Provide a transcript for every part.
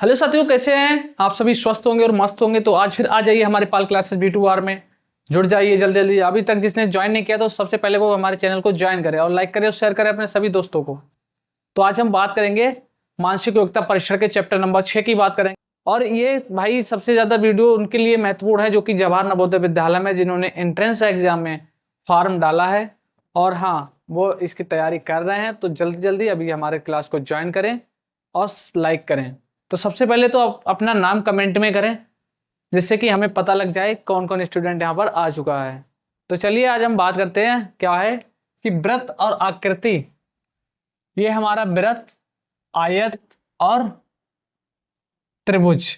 Hello साथियों, कैसे हैं आप सभी? स्वस्थ होंगे और मस्त होंगे। तो आज फिर आ जाइए हमारे पाल क्लासेस B2R में, जुड़ जाइए जल्दी जल्दी। अभी तक जिसने ज्वाइन नहीं किया तो सबसे पहले वो हमारे चैनल को ज्वाइन करें और लाइक करें और शेयर करें अपने सभी दोस्तों को। तो आज हम बात करेंगे मानसिक योग्यता परीक्षण के चैप्टर नंबर 6 की बात करेंगे। और ये भाई सबसे ज्यादा वीडियो उनके लिए महत्वपूर्ण है जो कि जवाहर नवोदय विद्यालय में जिन्होंने एंट्रेंस एग्जाम में फॉर्म डाला है और हाँ वो इसकी तैयारी कर रहे हैं। तो जल्दी जल्दी अभी हमारे क्लास को ज्वाइन करें और लाइक करें। तो सबसे पहले तो आप अपना नाम कमेंट में करें जिससे कि हमें पता लग जाए कौन कौन स्टूडेंट यहाँ पर आ चुका है। तो चलिए आज हम बात करते हैं क्या है कि वृत्त और आकृति। ये हमारा वृत्त, आयत और त्रिभुज,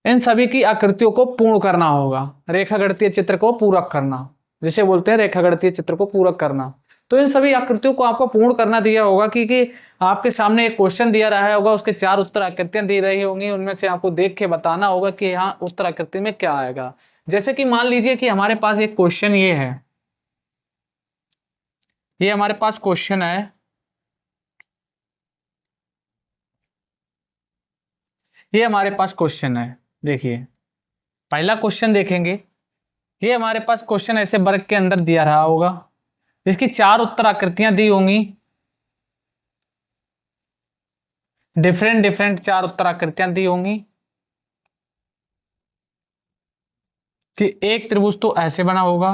इन सभी की आकृतियों को पूर्ण करना होगा। रेखागणितीय चित्र को पूरक करना, जिसे बोलते हैं रेखागणितीय चित्र को पूरक करना। तो इन सभी आकृतियों को आपको पूर्ण करना दिया होगा क्योंकि आपके सामने एक क्वेश्चन दिया रहा होगा, उसके 4 उत्तर आकृतियां दी रही होंगी, उनमें से आपको देख के बताना होगा कि यहाँ उत्तर आकृति में क्या आएगा। जैसे कि मान लीजिए कि हमारे पास एक क्वेश्चन ये है, ये हमारे पास क्वेश्चन है, ये हमारे पास क्वेश्चन है। देखिए पहला क्वेश्चन देखेंगे, ये हमारे पास क्वेश्चन ऐसे वर्ग के अंदर दिया रहा होगा, इसकी 4 उत्तर आकृतियां दी होंगी, डिफरेंट डिफरेंट 4 उत्तर आकृतियां दी होंगी कि एक त्रिभुज तो ऐसे बना होगा,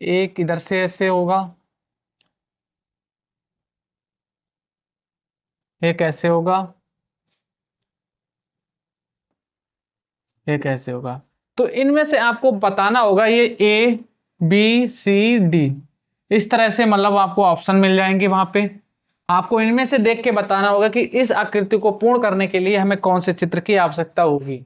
एक इधर से ऐसे होगा, एक ऐसे होगा, एक ऐसे होगा। तो इनमें से आपको बताना होगा ये A B C D, इस तरह से मतलब आपको ऑप्शन मिल जाएंगे वहां पे। आपको इनमें से देख के बताना होगा कि इस आकृति को पूर्ण करने के लिए हमें कौन से चित्र की आवश्यकता होगी।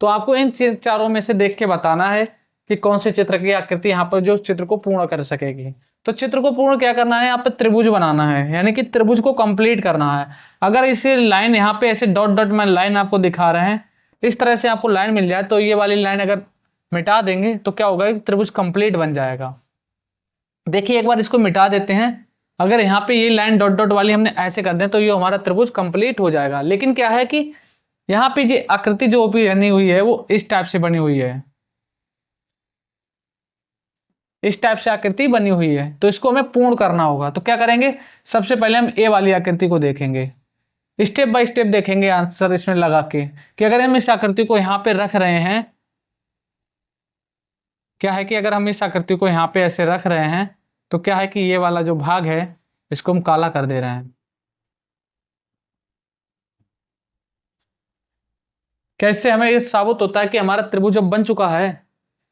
तो आपको इन चारों में से देख के बताना है कि कौन से चित्र की आकृति यहाँ पर जो चित्र को पूर्ण कर सकेगी। तो चित्र को पूर्ण क्या करना है, यहाँ पे त्रिभुज बनाना है, यानी कि त्रिभुज को कंप्लीट करना है। अगर इसे लाइन यहाँ पे ऐसे डॉट डॉट में लाइन आपको दिखा रहे हैं, इस तरह से आपको लाइन मिल जाए तो ये वाली लाइन अगर मिटा देंगे तो क्या होगा, त्रिभुज कंप्लीट बन जाएगा। देखिए एक बार इसको मिटा देते हैं, अगर यहाँ पे ये लाइन डॉट डॉट वाली हमने ऐसे कर दें तो ये हमारा त्रिभुज कंप्लीट हो जाएगा। लेकिन क्या है कि यहाँ पे ये आकृति जो भी बनी हुई है वो इस टाइप से बनी हुई है, इस टाइप से आकृति बनी हुई है, तो इसको हमें पूर्ण करना होगा। तो क्या करेंगे, सबसे पहले हम ए वाली आकृति को देखेंगे, स्टेप बाय स्टेप देखेंगे आंसर इसमें लगा के कि अगर हम इस आकृति को यहाँ पे रख रहे हैं, क्या है कि अगर हम इस आकृति को यहाँ पे ऐसे रख रहे हैं तो क्या है कि ये वाला जो भाग है इसको हम काला कर दे रहे हैं। कैसे हमें ये साबित होता है कि हमारा त्रिभुज अब बन चुका है,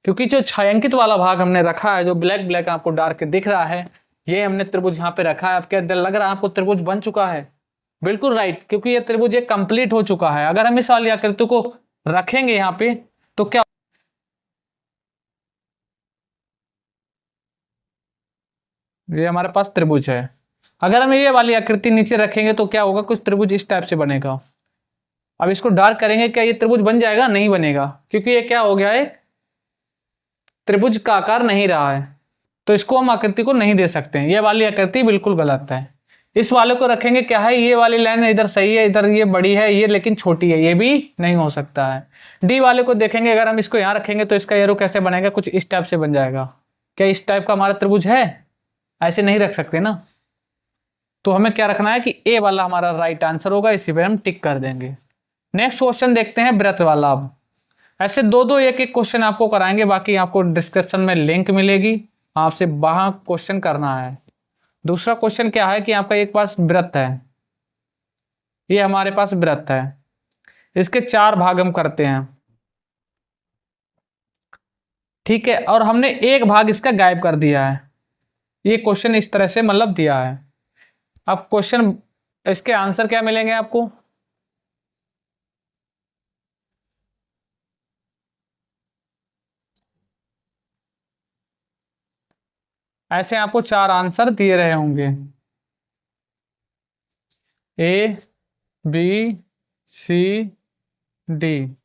क्योंकि जो छायांकित वाला भाग हमने रखा है, जो ब्लैक ब्लैक आपको डार्क के दिख रहा है, ये हमने त्रिभुज यहाँ पे रखा है। अब क्या लग रहा है आपको त्रिभुज बन चुका है? बिल्कुल राइट, क्योंकि ये त्रिभुज एक कंप्लीट हो चुका है। अगर हम इस वाली आकृति को रखेंगे यहाँ पे तो क्या, ये हमारे पास त्रिभुज है। अगर हम ये वाली आकृति नीचे रखेंगे तो क्या होगा, कुछ त्रिभुज इस टाइप से बनेगा। अब इसको डार्क करेंगे, क्या ये त्रिभुज बन जाएगा? नहीं बनेगा, क्योंकि ये क्या हो गया है, त्रिभुज का आकार नहीं रहा है, तो इसको हम आकृति को नहीं दे सकते हैं। ये वाली आकृति बिल्कुल गलत है। इस वाले को रखेंगे, क्या है, ये वाली लाइन इधर सही है, इधर ये बड़ी है, ये लेकिन छोटी है, ये भी नहीं हो सकता है। डी वाले को देखेंगे, अगर हम इसको यहाँ रखेंगे तो इसका एरो कैसे बनेगा, कुछ इस टाइप से बन जाएगा। क्या इस टाइप का हमारा त्रिभुज है? ऐसे नहीं रख सकते ना। तो हमें क्या रखना है कि ए वाला हमारा राइट आंसर होगा, इसी पे हम टिक कर देंगे। नेक्स्ट क्वेश्चन देखते हैं वृत्त वाला। अब ऐसे दो दो एक एक क्वेश्चन आपको कराएंगे, बाकी आपको डिस्क्रिप्शन में लिंक मिलेगी, आपसे वहां क्वेश्चन करना है। दूसरा क्वेश्चन क्या है कि आपका एक पास वृत्त है, ये हमारे पास वृत्त है, इसके 4 भाग हम करते हैं, ठीक है, और हमने एक भाग इसका गायब कर दिया है। ये क्वेश्चन इस तरह से मतलब दिया है। अब क्वेश्चन, इसके आंसर क्या मिलेंगे आपको, ऐसे आपको 4 आंसर दिए रहे होंगे, ए बी सी डी।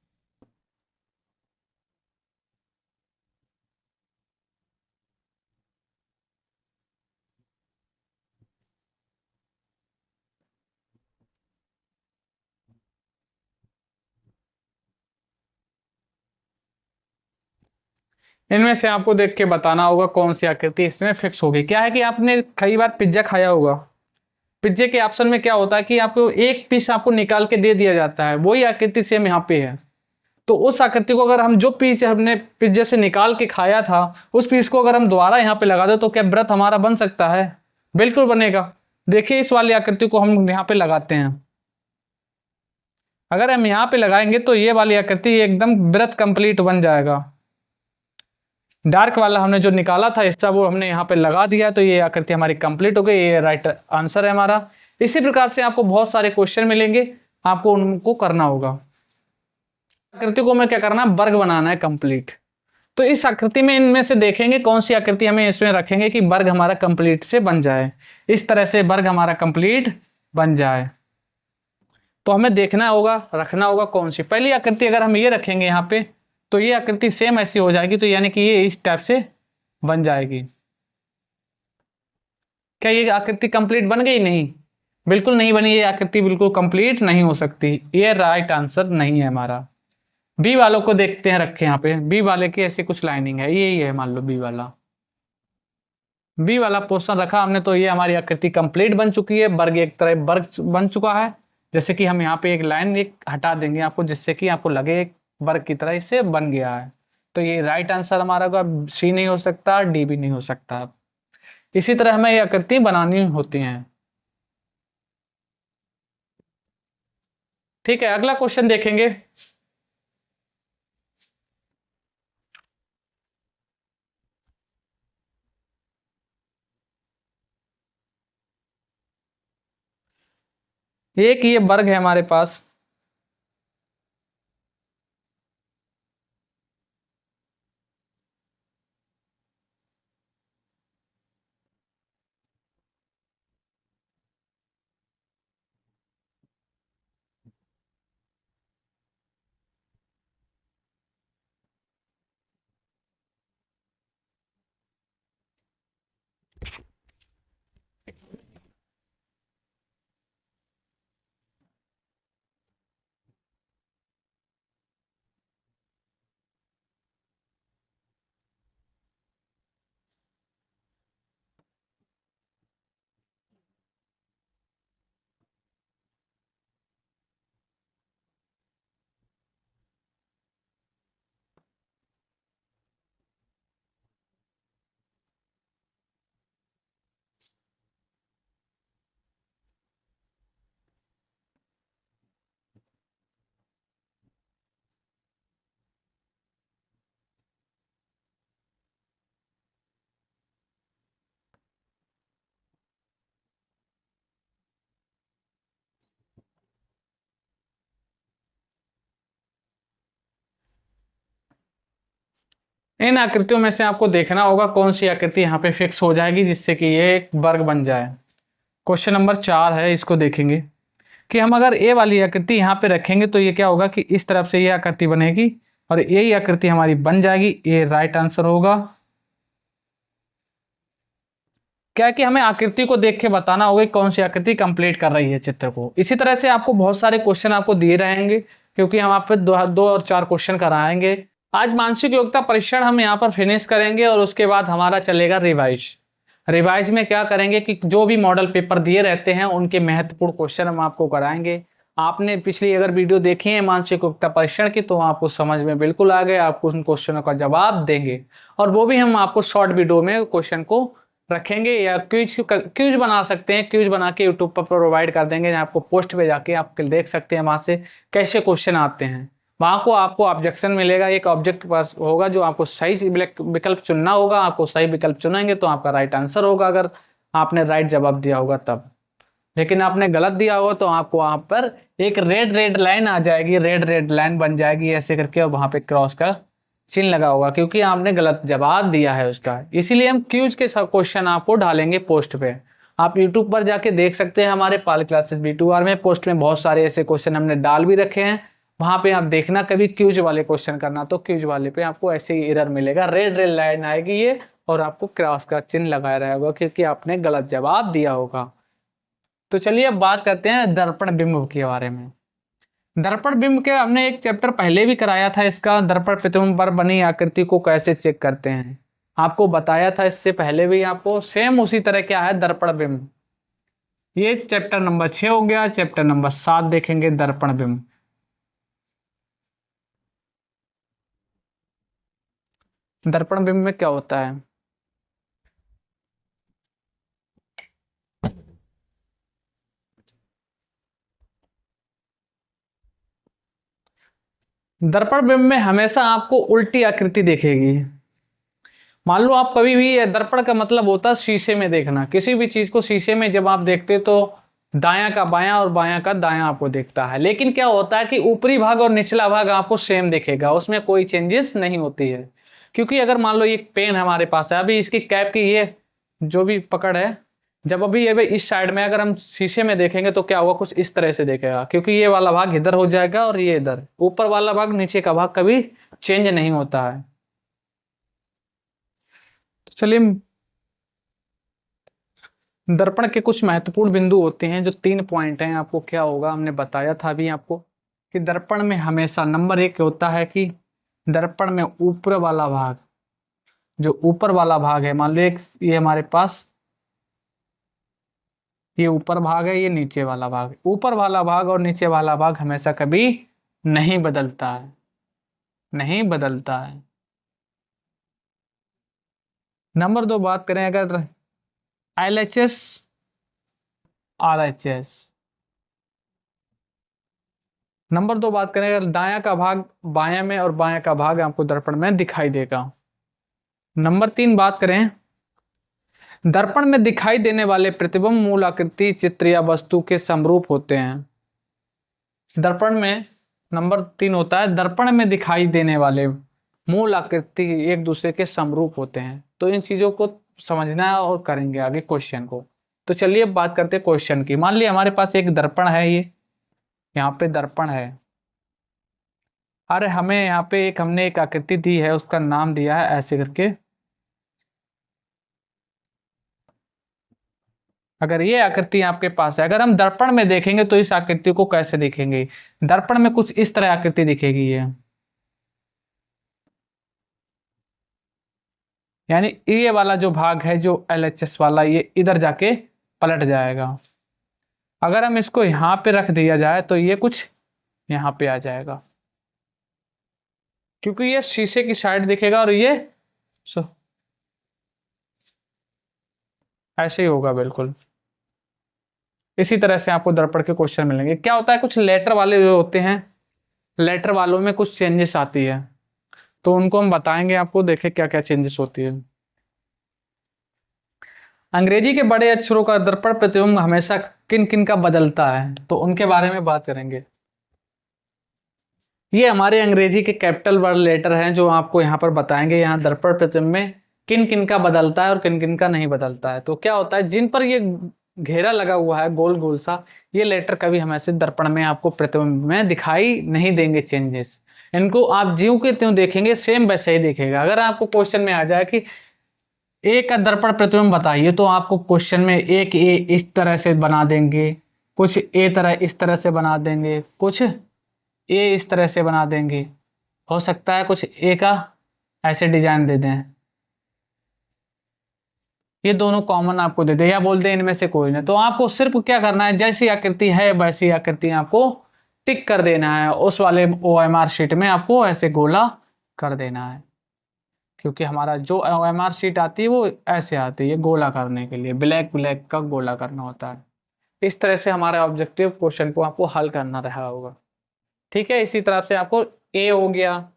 इनमें से आपको देख के बताना होगा कौन सी आकृति इसमें फिक्स होगी। क्या है कि आपने कई बार पिज्जा खाया होगा, पिज्जे के ऑप्शन में क्या होता है कि आपको एक पीस आपको निकाल के दे दिया जाता है, वही आकृति सेम यहाँ पे है। तो उस आकृति को अगर हम जो पीस हमने पिज्जे से निकाल के खाया था उस पीस को अगर हम दोबारा यहाँ पे लगा दे तो क्या व्रत हमारा बन सकता है? बिल्कुल बनेगा। देखिए इस वाली आकृति को हम यहाँ पे लगाते हैं, अगर हम यहाँ पे लगाएंगे तो ये वाली आकृति एकदम व्रत कंप्लीट बन जाएगा। डार्क वाला हमने जो निकाला था हिस्सा वो हमने यहाँ पे लगा दिया तो ये आकृति हमारी कंप्लीट हो गई, ये राइट आंसर है हमारा। इसी प्रकार से आपको बहुत सारे क्वेश्चन मिलेंगे, आपको उनको करना होगा। आकृति को हमें क्या करना है, वर्ग बनाना है कंप्लीट। तो इस आकृति में इनमें से देखेंगे कौन सी आकृति हमें इसमें रखेंगे कि वर्ग हमारा कंप्लीट से बन जाए, इस तरह से वर्ग हमारा कंप्लीट बन जाए। तो हमें देखना होगा, रखना होगा कौन सी पहली आकृति। अगर हम ये रखेंगे यहाँ पे तो ये आकृति सेम ऐसी हो जाएगी, तो यानी कि ये इस टाइप से बन जाएगी। क्या ये आकृति कंप्लीट बन गई? नहीं, बिल्कुल नहीं बनी। ये आकृति बिल्कुल कंप्लीट नहीं हो सकती, ये राइट आंसर नहीं है हमारा। बी वालों को देखते हैं, रखे यहाँ पे बी वाले की ऐसी कुछ लाइनिंग है, यही है मान लो बी वाला पोर्शन रखा हमने, तो ये हमारी आकृति कंप्लीट बन चुकी है, वर्ग एक तरह वर्ग बन चुका है। जैसे कि हम यहाँ पे एक लाइन एक हटा देंगे आपको, जिससे कि आपको लगे एक वर्ग की तरह इससे बन गया है। तो ये राइट आंसर हमारा होगा, सी नहीं हो सकता, डी भी नहीं हो सकता। इसी तरह हमें ये आकृति बनानी होती हैं। ठीक है, अगला क्वेश्चन देखेंगे। एक ये वर्ग है हमारे पास, इन आकृतियों में से आपको देखना होगा कौन सी आकृति यहाँ पे फिक्स हो जाएगी जिससे कि ये एक वर्ग बन जाए। क्वेश्चन नंबर 4 है, इसको देखेंगे कि हम अगर ए वाली आकृति यहाँ पे रखेंगे तो ये क्या होगा कि इस तरफ से ये आकृति बनेगी और यही आकृति हमारी बन जाएगी, ये राइट आंसर होगा। क्या है कि हमें आकृति को देख के बताना होगा कौन सी आकृति कंप्लीट कर रही है चित्र को। इसी तरह से आपको बहुत सारे क्वेश्चन आपको दिए रहेंगे, क्योंकि हम आप पे 2 और 4 क्वेश्चन कराएंगे। आज मानसिक योग्यता परीक्षण हम यहाँ पर फिनिश करेंगे और उसके बाद हमारा चलेगा रिवाइज में क्या करेंगे कि जो भी मॉडल पेपर दिए रहते हैं उनके महत्वपूर्ण क्वेश्चन हम आपको कराएंगे। आपने पिछली अगर वीडियो देखी है मानसिक योग्यता परीक्षण की तो आपको समझ में बिल्कुल आ गए, आपको उन क्वेश्चनों का जवाब देंगे और वो भी हम आपको शॉर्ट वीडियो में क्वेश्चन को रखेंगे या क्यूज बना सकते हैं, क्यूज बना के यूट्यूब पर प्रोवाइड कर देंगे, आपको पोस्ट पे जाके आप देख सकते हैं वहाँ से कैसे क्वेश्चन आते हैं। वहाँ को आपको ऑब्जेक्शन मिलेगा, एक ऑब्जेक्ट पास होगा जो आपको सही विकल्प चुनना होगा, आपको सही विकल्प चुनेंगे तो आपका राइट आंसर होगा अगर आपने राइट जवाब दिया होगा तब। लेकिन आपने गलत दिया होगा तो आपको वहाँ पर एक रेड लाइन आ जाएगी, रेड लाइन बन जाएगी ऐसे करके और वहाँ पे क्रॉस का चिन्ह लगा होगा क्योंकि आपने गलत जवाब दिया है उसका। इसीलिए हम क्यूज के सब क्वेश्चन आपको डालेंगे पोस्ट पे। आप यूट्यूब पर जाके देख सकते हैं, हमारे पाल क्लासेस B2R में पोस्ट में बहुत सारे ऐसे क्वेश्चन हमने डाल भी रखे हैं, वहाँ पे आप देखना कभी क्यूज वाले क्वेश्चन करना तो क्यूज वाले पे आपको ऐसे ही एरर मिलेगा, रेड लाइन आएगी ये और आपको क्रॉस का चिन्ह लगाया रहेगा क्योंकि आपने गलत जवाब दिया होगा। तो चलिए अब बात करते हैं दर्पण बिंब के बारे में। दर्पण बिंब के हमने एक चैप्टर पहले भी कराया था इसका, दर्पण प्रतिबिंब पर बनी आकृति को कैसे चेक करते हैं, आपको बताया था इससे पहले भी आपको। सेम उसी तरह क्या है दर्पण बिंब। ये चैप्टर नंबर 6 हो गया। चैप्टर नंबर 7 देखेंगे दर्पण बिंब। दर्पण बिंब में क्या होता है? दर्पण बिंब में हमेशा आपको उल्टी आकृति दिखेगी। मान लो आप कभी भी, दर्पण का मतलब होता है शीशे में देखना। किसी भी चीज को शीशे में जब आप देखते तो दायां का बायां और बायां का दायां आपको दिखता है, लेकिन क्या होता है कि ऊपरी भाग और निचला भाग आपको सेम दिखेगा, उसमें कोई चेंजेस नहीं होती है। क्योंकि अगर मान लो एक पेन हमारे पास है, अभी इसकी कैप की ये जो भी पकड़ है, जब अभी ये इस साइड में अगर हम शीशे में देखेंगे तो क्या होगा, कुछ इस तरह से देखेगा, क्योंकि ये वाला भाग इधर हो जाएगा और ये इधर, ऊपर वाला भाग नीचे का भाग कभी चेंज नहीं होता है। चलिए, दर्पण के कुछ महत्वपूर्ण बिंदु होते हैं, जो 3 पॉइंट हैं। आपको क्या होगा, हमने बताया था अभी आपको कि दर्पण में हमेशा नंबर 1 होता है कि दर्पण में ऊपर वाला भाग, जो ऊपर वाला भाग है, मान लो एक ये हमारे पास ये ऊपर भाग है, ये नीचे वाला भाग, ऊपर वाला भाग और नीचे वाला भाग हमेशा कभी नहीं बदलता है, नहीं बदलता है। नंबर 2 बात करें अगर LHS RHS, नंबर 2 बात करें अगर दायां का भाग बायां में और बायां का भाग आपको दर्पण में दिखाई देगा। नंबर 3 बात करें, दर्पण में दिखाई देने वाले प्रतिबिंब मूल आकृति, चित्र या वस्तु के समरूप होते हैं। दर्पण में नंबर 3 होता है, दर्पण में दिखाई देने वाले मूल आकृति एक दूसरे के समरूप होते हैं। तो इन चीजों को समझना है और करेंगे आगे क्वेश्चन को। तो चलिए अब बात करते हैं क्वेश्चन की। मान लिया हमारे पास एक दर्पण है, ये यहाँ पे दर्पण है, अरे हमें यहाँ पे हमने एक आकृति दी है, उसका नाम दिया है ऐसे करके। अगर ये आकृति आपके पास है, अगर हम दर्पण में देखेंगे तो इस आकृति को कैसे देखेंगे, दर्पण में कुछ इस तरह आकृति दिखेगी ये, यानी ये वाला जो भाग है जो LHS वाला, ये इधर जाके पलट जाएगा। अगर हम इसको यहाँ पे रख दिया जाए तो ये कुछ यहाँ पे आ जाएगा, क्योंकि ये शीशे की साइड दिखेगा और ये ऐसे ही होगा बिल्कुल। इसी तरह से आपको दर्पण के क्वेश्चन मिलेंगे। क्या होता है, कुछ लेटर वाले जो होते हैं, लेटर वालों में कुछ चेंजेस आती है, तो उनको हम बताएंगे आपको, देखें क्या क्या चेंजेस होती है। अंग्रेजी के बड़े अक्षरों का दर्पण प्रतिबिंब हमेशा किन किन का बदलता है, तो उनके बारे में बात करेंगे। ये हमारे अंग्रेजी के कैपिटल वर्ड लेटर हैं जो आपको यहाँ पर बताएंगे, यहाँ दर्पण प्रतिबिंब में किन किन का बदलता है और किन किन का नहीं बदलता है। तो क्या होता है, जिन पर ये घेरा लगा हुआ है गोल गोल सा, ये लेटर कभी हमेशा दर्पण में आपको प्रतिबिंब में दिखाई नहीं देंगे चेंजेस। इनको आप ज्यों के त्यों देखेंगे, सेम वैसे ही दिखेगा। अगर आपको क्वेश्चन में आ जाए कि ए का दर्पण प्रतिबिंब बताइए, तो आपको क्वेश्चन में एक ए इस तरह से बना देंगे, कुछ ए तरह इस तरह से बना देंगे, कुछ ए इस तरह से बना देंगे, हो सकता है कुछ ए का ऐसे डिजाइन दे दें, ये दोनों कॉमन आपको दे दे, या बोल दे इनमें से कोई नहीं। तो आपको सिर्फ क्या करना है, जैसी आकृति है वैसी आकृति आपको टिक कर देना है, उस वाले OMR शीट में आपको ऐसे गोला कर देना है, क्योंकि हमारा जो OMR शीट आती है वो ऐसे आती है गोला करने के लिए, ब्लैक ब्लैक का गोला करना होता है। इस तरह से हमारा ऑब्जेक्टिव क्वेश्चन को आपको हल करना रहा होगा, ठीक है। इसी तरह से आपको ए हो गया,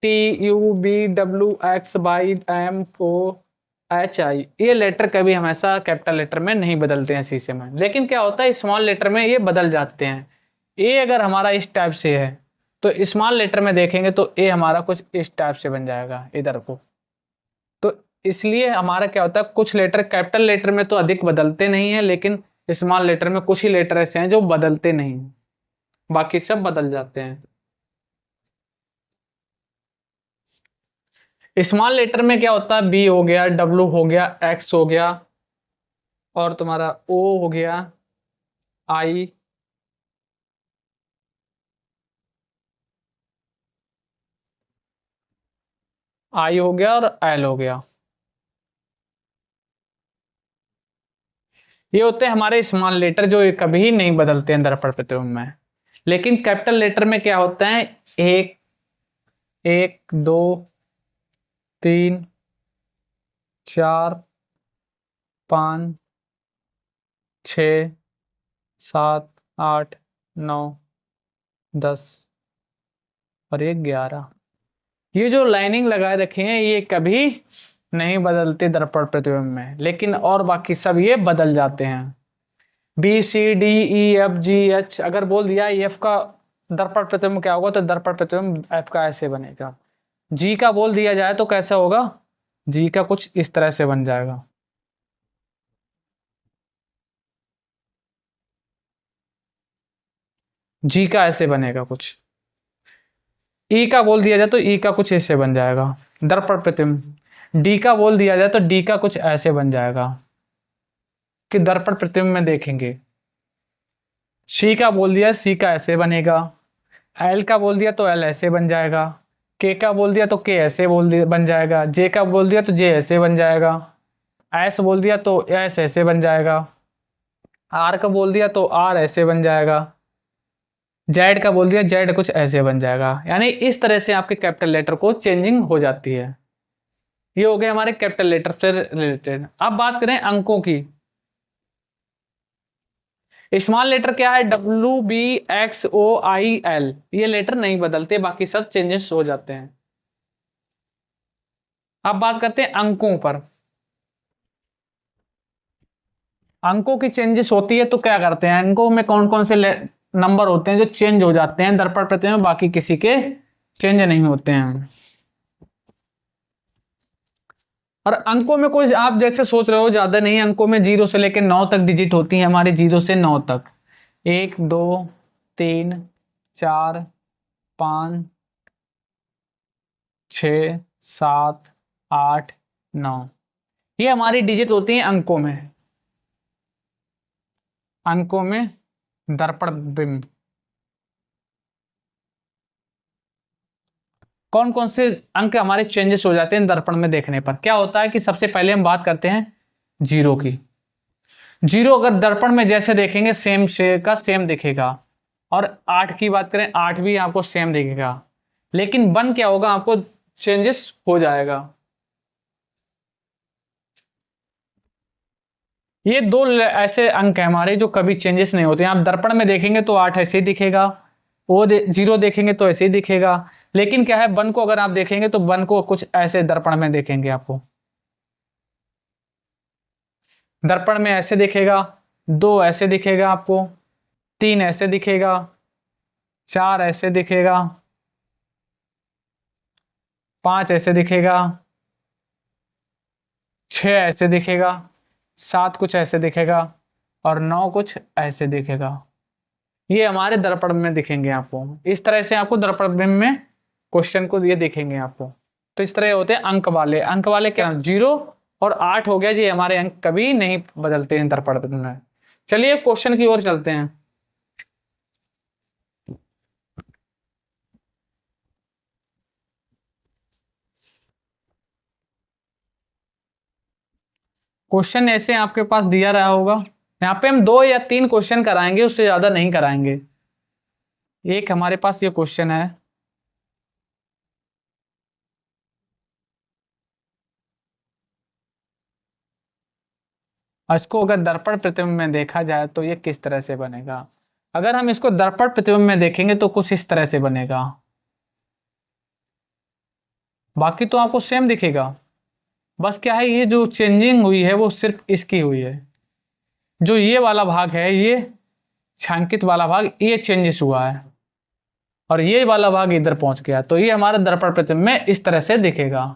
TUBWXYM4HI, ये लेटर कभी हमेशा कैपिटल लेटर में नहीं बदलते हैं शीशे में, लेकिन क्या होता है स्मॉल लेटर में ये बदल जाते हैं। ए अगर हमारा इस टाइप से है तो स्मॉल लेटर में देखेंगे तो ए हमारा कुछ इस टाइप से बन जाएगा इधर को। तो इसलिए हमारा क्या होता है, कुछ लेटर कैपिटल लेटर में तो अधिक बदलते नहीं है, लेकिन स्मॉल लेटर में कुछ ही लेटर ऐसे हैं जो बदलते नहीं, बाकी सब बदल जाते हैं। स्मॉल लेटर में क्या होता है, बी हो गया, डब्ल्यू हो गया, एक्स हो गया, और तुम्हारा ओ हो गया, आई, आई हो गया और एल हो गया। ये होते हैं हमारे स्मॉल लेटर जो कभी नहीं बदलते हैं दर्पण प्रतिबिंब में। लेकिन कैपिटल लेटर में क्या होता है, एक, एक, दो, तीन, चार, पाँच, छ, सात, आठ, नौ, 10 और ये 11। ये जो लाइनिंग लगाए रखे हैं ये कभी नहीं बदलते दर्पण प्रतिबिंब में, लेकिन और बाकी सब ये बदल जाते हैं। B C D E F G H अगर बोल दिया एफ का दर्पण प्रतिबिंब क्या होगा, तो दर्पण प्रतिबिंब एफ का ऐसे बनेगा। जी का बोल दिया जाए तो कैसा होगा, जी का कुछ इस तरह से बन जाएगा। जी का ऐसे बनेगा कुछ। ई का बोल दिया जाए तो ई का कुछ ऐसे बन जाएगा दर्पण प्रतिबिंब। डी का बोल दिया जाए तो डी का कुछ ऐसे बन जाएगा कि दर्पण प्रतिबिंब में देखेंगे। सी का बोल दिया सी का ऐसे बनेगा। एल का बोल दिया तो एल ऐसे बन जाएगा। के का बोल दिया तो के ऐसे बन जाएगा। जे का बोल दिया तो जे ऐसे बन जाएगा। एस बोल दिया तो एस ऐसे बन जाएगा। आर का बोल दिया तो आर ऐसे बन जाएगा। जेड का बोल दिया जेड कुछ ऐसे बन जाएगा। यानी इस तरह से आपके कैपिटल लेटर को चेंजिंग हो जाती है। ये हो गए हमारे कैपिटल लेटर से रिलेटेड। अब बात करें अंकों की। स्मॉल लेटर क्या है, W B X O I L, ये लेटर नहीं बदलते, बाकी सब चेंजेस हो जाते हैं। अब बात करते हैं अंकों पर। अंकों की चेंजेस होती है तो क्या करते हैं, अंकों में कौन कौन से नंबर होते हैं जो चेंज हो जाते हैं दर्पण प्रतिबिंब में, बाकी किसी के चेंज नहीं होते हैं। और अंकों में कोई आप जैसे सोच रहे हो ज्यादा नहीं, अंकों में 0 से लेकर 9 तक डिजिट होती है हमारे, 0 से 9 तक। 1 2 3 4 5 6 7 8 9, ये हमारी डिजिट होती हैं अंकों में। अंकों में दर्पण बिंब कौन कौन से अंक हमारे चेंजेस हो जाते हैं दर्पण में देखने पर। क्या होता है कि सबसे पहले हम बात करते हैं 0 की। 0 अगर दर्पण में जैसे देखेंगे सेम से का सेम दिखेगा। और 8 की बात करें 8 भी आपको सेम दिखेगा। लेकिन 1 क्या होगा, आपको चेंजेस हो जाएगा। ये दो ऐसे अंक हैं हमारे जो कभी चेंजेस नहीं होते हैं। आप दर्पण में देखेंगे तो 8 ऐसे ही दिखेगा, वो 0 देखेंगे तो ऐसे ही दिखेगा। लेकिन क्या है, 1 को अगर आप देखेंगे तो 1 को कुछ ऐसे दर्पण में देखेंगे, आपको दर्पण में ऐसे दिखेगा। 2 ऐसे दिखेगा आपको, 3 ऐसे दिखेगा, 4 ऐसे दिखेगा, 5 ऐसे दिखेगा, 6 ऐसे दिखेगा, 7 कुछ ऐसे दिखेगा और 9 कुछ ऐसे दिखेगा। ये हमारे दर्पण में दिखेंगे आपको। इस तरह से आपको दर्पण में क्वेश्चन को ये दिखेंगे आपको। तो इस तरह होते हैं अंक वाले। अंक वाले क्या, 0 और 8 हो गया जी, हमारे अंक कभी नहीं बदलते हैं दर्पण में। चलिए क्वेश्चन की ओर चलते हैं। क्वेश्चन ऐसे आपके पास दिया रहा होगा, यहाँ पे हम 2 या 3 क्वेश्चन कराएंगे, उससे ज्यादा नहीं कराएंगे। एक हमारे पास ये क्वेश्चन है, इसको अगर दर्पण प्रतिबिंब में देखा जाए तो ये किस तरह से बनेगा। अगर हम इसको दर्पण प्रतिबिंब में देखेंगे तो कुछ इस तरह से बनेगा, बाकी तो आपको सेम दिखेगा। बस क्या है, ये जो चेंजिंग हुई है वो सिर्फ इसकी हुई है। जो ये वाला भाग है, ये छांकित वाला भाग, ये चेंजेस हुआ है और ये वाला भाग इधर पहुंच गया, तो ये हमारा दर्पण प्रतिबिंब में इस तरह से दिखेगा।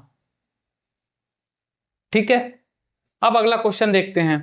ठीक है, अब अगला क्वेश्चन देखते हैं।